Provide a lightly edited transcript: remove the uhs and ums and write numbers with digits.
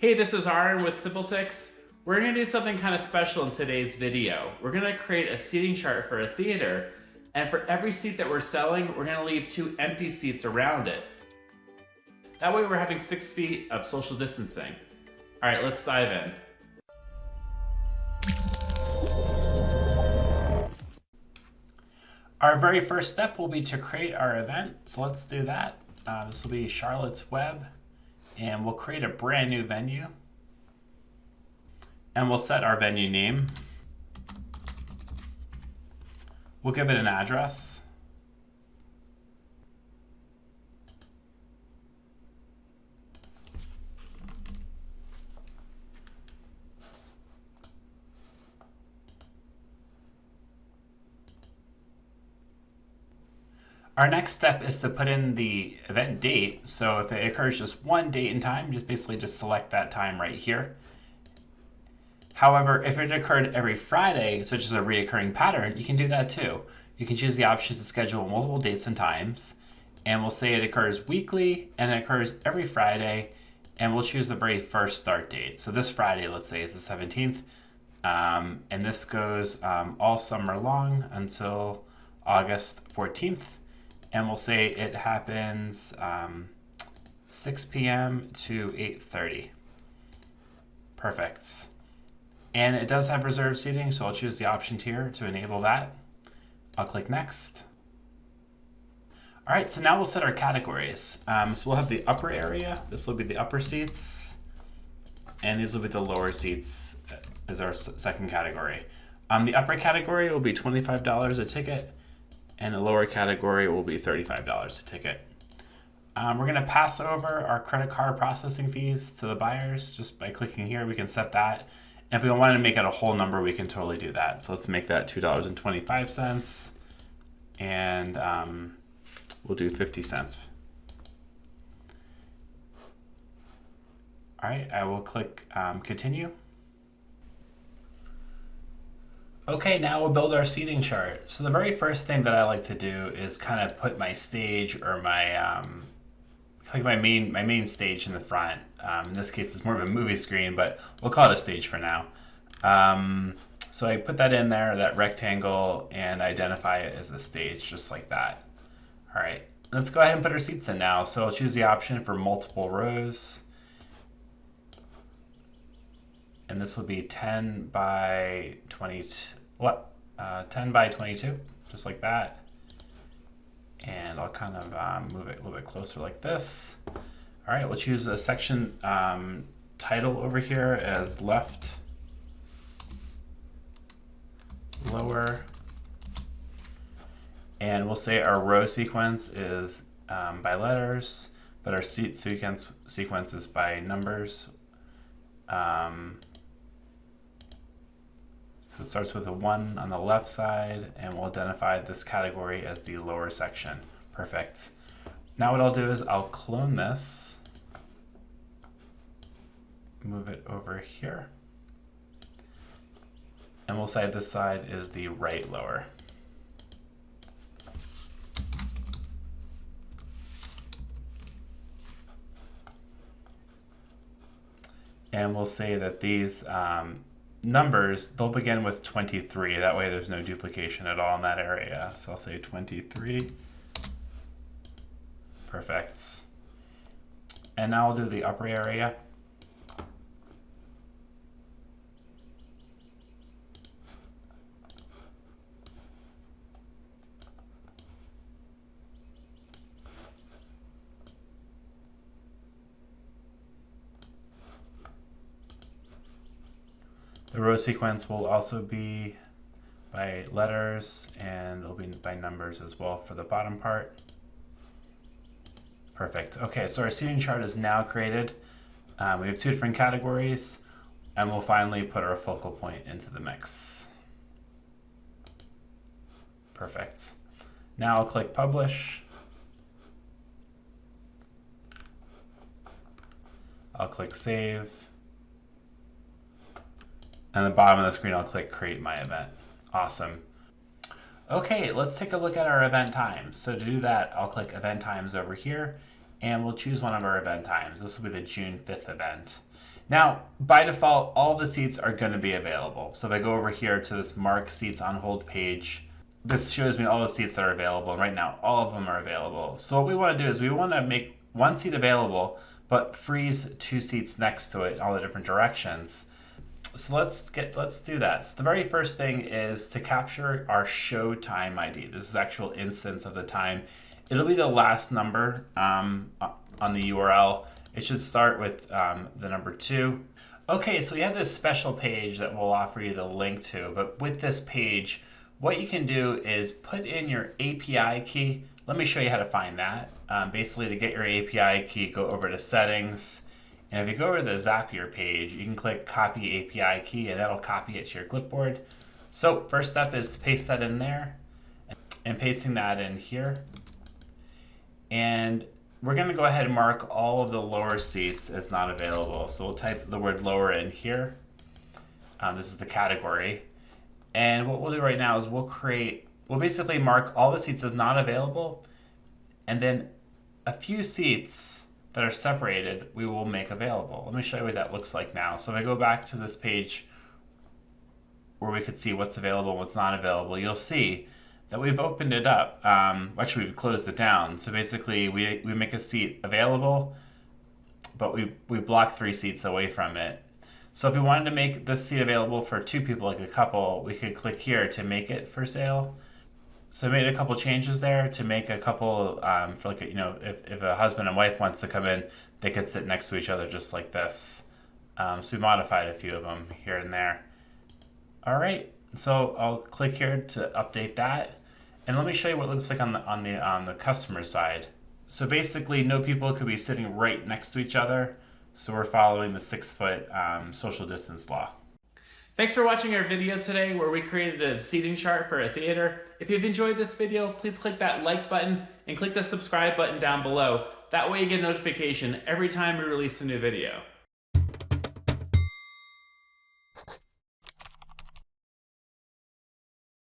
Hey, this is Aaron with SimpleTix. We're going to do something kind of special in today's video. We're going to create a seating chart for a theater, and for every seat that we're selling, we're going to leave 2 empty seats around it. That way we're having 6 feet of social distancing. All right, let's dive in. Our very first step will be to create our event, so let's do that. This will be Charlotte's Web, and we'll create a brand new venue. And we'll set our venue name. We'll give it an address. Our next step is to put in the event date. So if it occurs just one date and time, just select that time right here. However, if it occurred every Friday, such as a reoccurring pattern, you can do that too. You can choose the option to schedule multiple dates and times, and we'll say it occurs weekly and it occurs every Friday, and we'll choose the very first start date. So this Friday, let's say, is the 17th, and this goes all summer long until August 14th. And we'll say it happens 6 p.m. to 8:30. Perfect. And it does have reserved seating, so I'll choose the option here to enable that. I'll click next. All right, so now we'll set our categories. So we'll have the upper area. This will be the upper seats, and these will be the lower seats as our second category. The upper category will be $25 a ticket, and the lower category will be $35 a ticket. We're gonna pass over our credit card processing fees to the buyers. Just by clicking here, we can set that. And if we want to make it a whole number, we can totally do that. So let's make that $2.25, and we'll do 50 cents. All right, I will click continue. Okay, now we'll build our seating chart. So the very first thing that I like to do is kind of put my stage or my my main stage in the front. In this case, it's more of a movie screen, but we'll call it a stage for now. So I put that in there, that rectangle, and identify it as a stage, just like that. All right, let's go ahead and put our seats in now. So I'll choose the option for multiple rows. And this will be 10 by 22, 10 by 22, just like that. And I'll kind of move it a little bit closer like this. All right, we'll choose a section title over here as left, lower. And we'll say our row sequence is by letters, but our seat sequence is by numbers. So it starts with a 1 on the left side, and we'll identify this category as the lower section. Perfect. Now what I'll do is I'll clone this, move it over here, and we'll say this side is the right lower. And we'll say that these numbers, they'll begin with 23. That way there's no duplication at all in that area. So I'll say 23. Perfect. And now I'll do the upper area. The row sequence will also be by letters, and it'll be by numbers as well for the bottom part. Perfect. Okay, so our seating chart is now created. We have 2 different categories, and we'll finally put our focal point into the mix. Perfect. Now I'll click publish. I'll click save. And at the bottom of the screen, I'll click create my event. Awesome. Okay, let's take a look at our event times. So to do that, I'll click event times over here, and we'll choose one of our event times. This will be the June 5th event. Now, by default, all the seats are going to be available. So if I go over here to this Mark Seats on Hold page, this shows me all the seats that are available. And right now, all of them are available. So what we want to do is we want to make one seat available, but freeze 2 seats next to it in all the different directions. So let's do that. So the very first thing is to capture our show time ID. This is the actual instance of the time. It'll be the last number on the URL. It should start with the number 2. Okay, so we have this special page that we'll offer you the link to, but with this page, what you can do is put in your API key. Let me show you how to find that. Basically, to get your API key, go over to Settings, and if you go over to the Zapier page, you can click Copy API Key, and that'll copy it to your clipboard. So first step is to paste that in there, and pasting that in here. And we're going to go ahead and mark all of the lower seats as not available. So we'll type the word lower in here. This is the category. And what we'll do right now is we'll basically mark all the seats as not available, and then a few seats that are separated we will make available. Let me show you what that looks like now. So if I go back to this page where we could see what's available and what's not available, you'll see that we've opened it up. Actually, we've closed it down. So basically, we make a seat available, but we block 3 seats away from it. So if we wanted to make this seat available for 2 people, like a couple, we could click here to make it for sale. So I made a couple changes there to make a couple for like, if a husband and wife wants to come in, they could sit next to each other just like this. So we modified a few of them here and there. All right, so I'll click here to update that. And let me show you what it looks like on the customer side. So basically, no people could be sitting right next to each other. So we're following the 6-foot social distance law. Thanks for watching our video today where we created a seating chart for a theater. If you've enjoyed this video, please click that like button and click the subscribe button down below. That way you get a notification every time we release a new video.